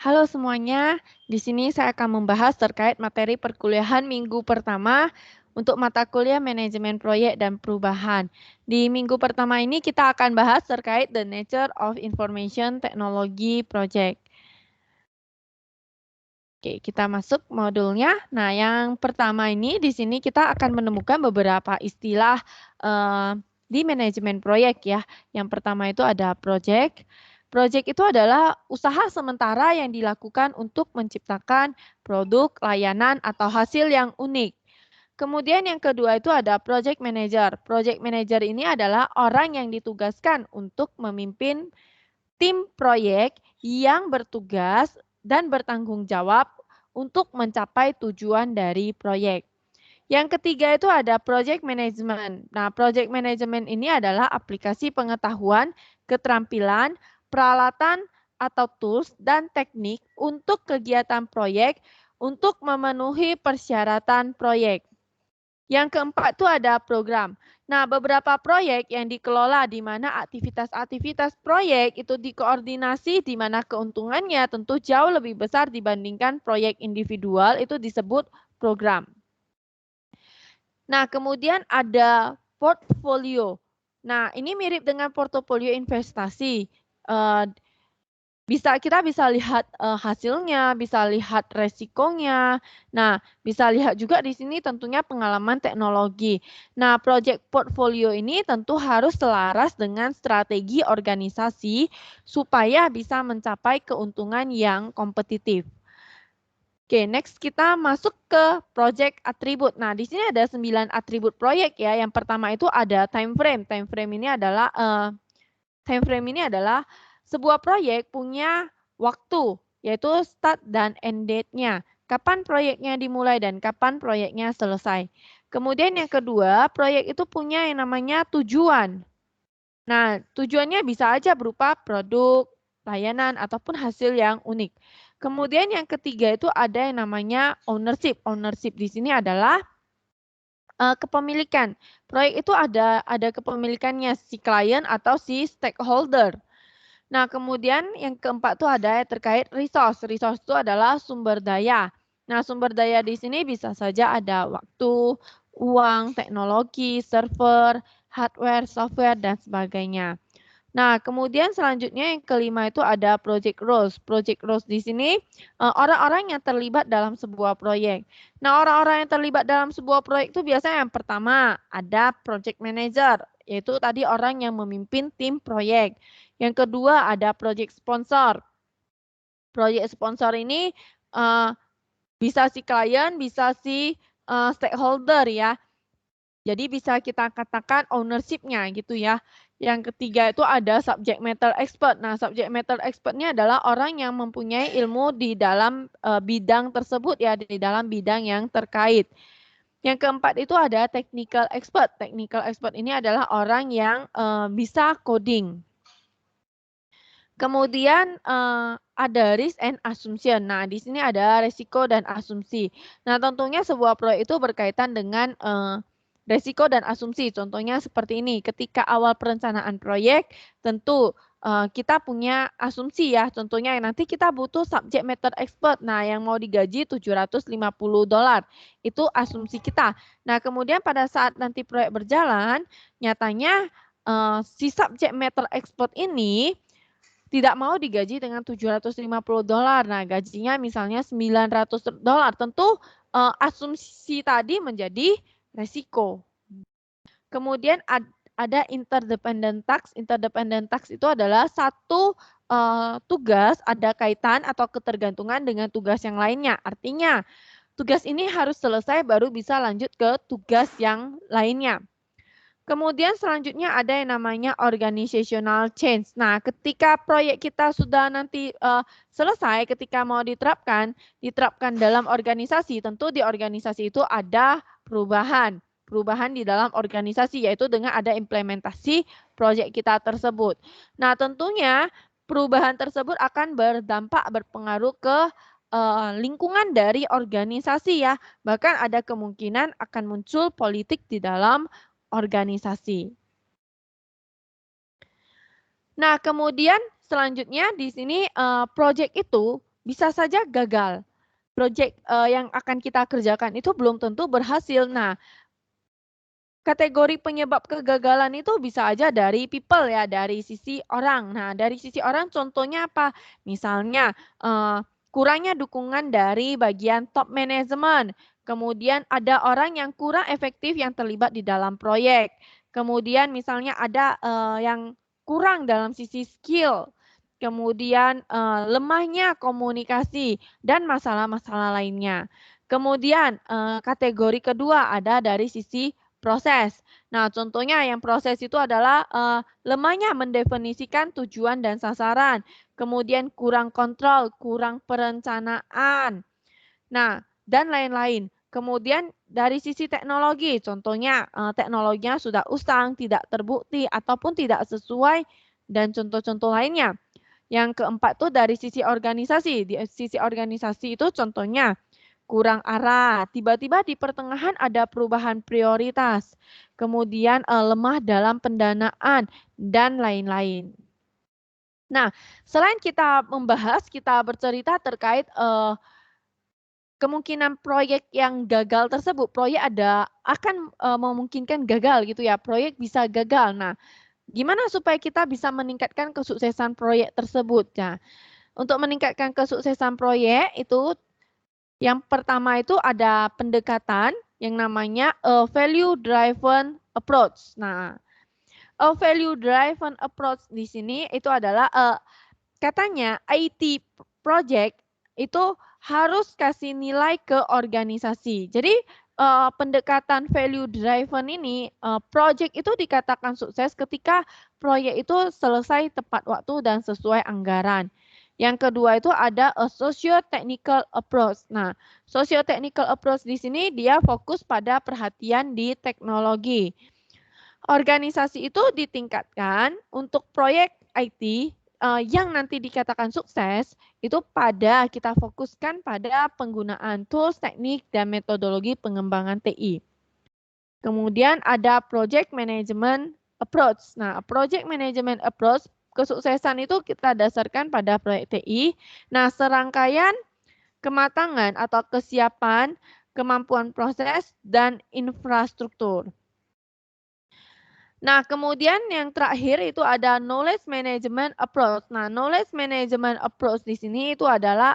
Halo semuanya, di sini saya akan membahas terkait materi perkuliahan minggu pertama untuk mata kuliah manajemen proyek dan perubahan. Di minggu pertama ini kita akan bahas terkait the nature of information technology project. Oke, kita masuk modulnya. Nah, yang pertama ini di sini kita akan menemukan beberapa istilah di manajemen proyek ya. Yang pertama itu ada project. Project itu adalah usaha sementara yang dilakukan untuk menciptakan produk, layanan, atau hasil yang unik. Kemudian yang kedua itu ada project manager. Project manager ini adalah orang yang ditugaskan untuk memimpin tim proyek yang bertugas dan bertanggung jawab untuk mencapai tujuan dari proyek. Yang ketiga itu ada project management. Nah, project management ini adalah aplikasi pengetahuan, keterampilan, peralatan atau tools dan teknik untuk kegiatan proyek untuk memenuhi persyaratan proyek. Yang keempat itu ada program. Nah, beberapa proyek yang dikelola di mana aktivitas-aktivitas proyek itu dikoordinasi di mana keuntungannya tentu jauh lebih besar dibandingkan proyek individual itu disebut program. Nah, kemudian ada portfolio. Nah, ini mirip dengan portofolio investasi. Kita bisa lihat hasilnya, bisa lihat resikonya. Nah, bisa lihat juga di sini tentunya pengalaman teknologi. Nah, project portfolio ini tentu harus selaras dengan strategi organisasi supaya bisa mencapai keuntungan yang kompetitif. Oke, next kita masuk ke project atribut. Nah, di sini ada 9 atribut proyek ya. Yang pertama itu ada time frame. Time frame ini adalah sebuah proyek punya waktu, yaitu start dan end date-nya. Kapan proyeknya dimulai dan kapan proyeknya selesai. Kemudian yang kedua, proyek itu punya yang namanya tujuan. Nah, tujuannya bisa aja berupa produk, layanan, ataupun hasil yang unik. Kemudian yang ketiga itu ada yang namanya ownership. Ownership di sini adalah kepemilikan. Proyek itu ada kepemilikannya si klien atau si stakeholder. Nah, kemudian yang keempat tuh ada terkait resource. Resource itu adalah sumber daya. Nah, sumber daya di sini bisa saja ada waktu, uang, teknologi, server, hardware, software, dan sebagainya. Nah, kemudian selanjutnya yang kelima itu ada project roles. Project roles di sini orang-orang yang terlibat dalam sebuah proyek. Nah, orang-orang yang terlibat dalam sebuah proyek itu biasanya yang pertama ada project manager, yaitu tadi orang yang memimpin tim proyek. Yang kedua ada project sponsor. Project sponsor ini bisa si klien, bisa si stakeholder ya. Jadi bisa kita katakan ownership-nya gitu ya. Yang ketiga itu ada subject matter expert. Nah, subject matter expert-nya adalah orang yang mempunyai ilmu di dalam bidang tersebut ya, di dalam bidang yang terkait. Yang keempat itu ada technical expert. Technical expert ini adalah orang yang bisa coding. Kemudian ada risk and assumption. Nah, di sini ada resiko dan asumsi. Nah, tentunya sebuah proyek itu berkaitan dengan resiko dan asumsi. Contohnya seperti ini, ketika awal perencanaan proyek, tentu kita punya asumsi ya. Contohnya nanti kita butuh subject matter expert. Nah, yang mau digaji $750. Itu asumsi kita. Nah, kemudian pada saat nanti proyek berjalan, nyatanya si subject matter expert ini tidak mau digaji dengan $750. Nah, gajinya misalnya $900. Tentu asumsi tadi menjadi resiko. Kemudian ada interdependent task. Interdependent task itu adalah satu tugas ada kaitan atau ketergantungan dengan tugas yang lainnya. Artinya, tugas ini harus selesai baru bisa lanjut ke tugas yang lainnya. Kemudian selanjutnya ada yang namanya organizational change. Nah, ketika proyek kita sudah nanti selesai, ketika mau diterapkan dalam organisasi, tentu di organisasi itu ada perubahan. Perubahan di dalam organisasi, yaitu dengan ada implementasi proyek kita tersebut. Nah, tentunya perubahan tersebut akan berdampak, berpengaruh ke lingkungan dari organisasi ya. Bahkan ada kemungkinan akan muncul politik di dalam organisasi. Nah, kemudian selanjutnya di sini project itu bisa saja gagal. Proyek yang akan kita kerjakan itu belum tentu berhasil. Nah, kategori penyebab kegagalan itu bisa aja dari people ya, dari sisi orang. Nah, dari sisi orang contohnya apa? Misalnya kurangnya dukungan dari bagian top management. Kemudian ada orang yang kurang efektif yang terlibat di dalam proyek. Kemudian misalnya ada yang kurang dalam sisi skill. Kemudian lemahnya komunikasi dan masalah-masalah lainnya. Kemudian kategori kedua ada dari sisi proses. Nah, contohnya yang proses itu adalah lemahnya mendefinisikan tujuan dan sasaran, kemudian kurang kontrol, kurang perencanaan. Nah, dan lain-lain. Kemudian dari sisi teknologi, contohnya teknologinya sudah usang, tidak terbukti ataupun tidak sesuai dan contoh-contoh lainnya. Yang keempat tuh dari sisi organisasi. Di sisi organisasi itu contohnya kurang arah, tiba-tiba di pertengahan ada perubahan prioritas, kemudian lemah dalam pendanaan, dan lain-lain. Nah, selain kita membahas, kita bercerita terkait kemungkinan proyek yang gagal tersebut, proyek akan memungkinkan gagal gitu ya, proyek bisa gagal. Nah, gimana supaya kita bisa meningkatkan kesuksesan proyek tersebut? Nah, untuk meningkatkan kesuksesan proyek itu yang pertama itu ada pendekatan yang namanya value driven approach. Nah, value driven approach di sini itu adalah katanya IT project itu harus kasih nilai ke organisasi. Jadi pendekatan value driven ini project itu dikatakan sukses ketika proyek itu selesai tepat waktu dan sesuai anggaran. Yang kedua itu ada a socio-technical approach. Nah, socio-technical approach di sini dia fokus pada perhatian di teknologi. Organisasi itu ditingkatkan untuk proyek IT yang nanti dikatakan sukses itu pada kita fokuskan pada penggunaan tools, teknik, dan metodologi pengembangan TI. Kemudian ada project management approach. Nah, project management approach kesuksesan itu kita dasarkan pada proyek TI. Nah, serangkaian kematangan atau kesiapan, kemampuan proses, dan infrastruktur. Nah, kemudian yang terakhir itu ada knowledge management approach. Nah, knowledge management approach di sini itu adalah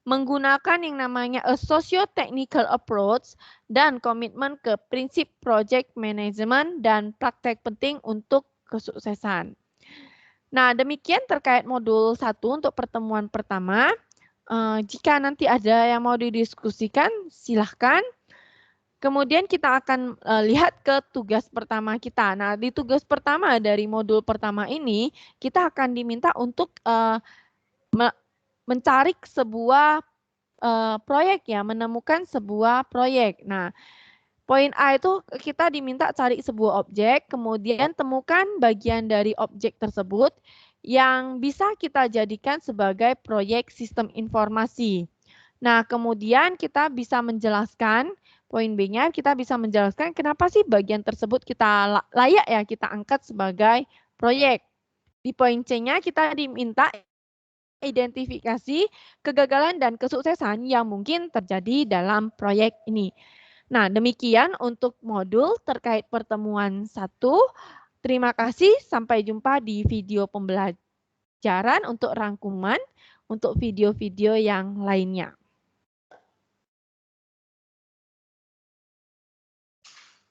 menggunakan yang namanya a socio-technical approach dan komitmen ke prinsip project management dan praktek penting untuk kesuksesan. Nah, demikian terkait modul 1 untuk pertemuan pertama. Jika nanti ada yang mau didiskusikan, silahkan. Kemudian kita akan lihat ke tugas pertama kita. Nah, di tugas pertama dari modul pertama ini, kita akan diminta untuk mencari sebuah proyek ya, menemukan sebuah proyek. Nah, poin A itu kita diminta cari sebuah objek, kemudian temukan bagian dari objek tersebut yang bisa kita jadikan sebagai proyek sistem informasi. Nah, kemudian kita bisa menjelaskan, poin B-nya kita bisa menjelaskan kenapa sih bagian tersebut kita layak ya kita angkat sebagai proyek. Di poin C-nya kita diminta identifikasi kegagalan dan kesuksesan yang mungkin terjadi dalam proyek ini. Nah, demikian untuk modul terkait pertemuan 1. Terima kasih, sampai jumpa di video pembelajaran untuk rangkuman untuk video-video yang lainnya.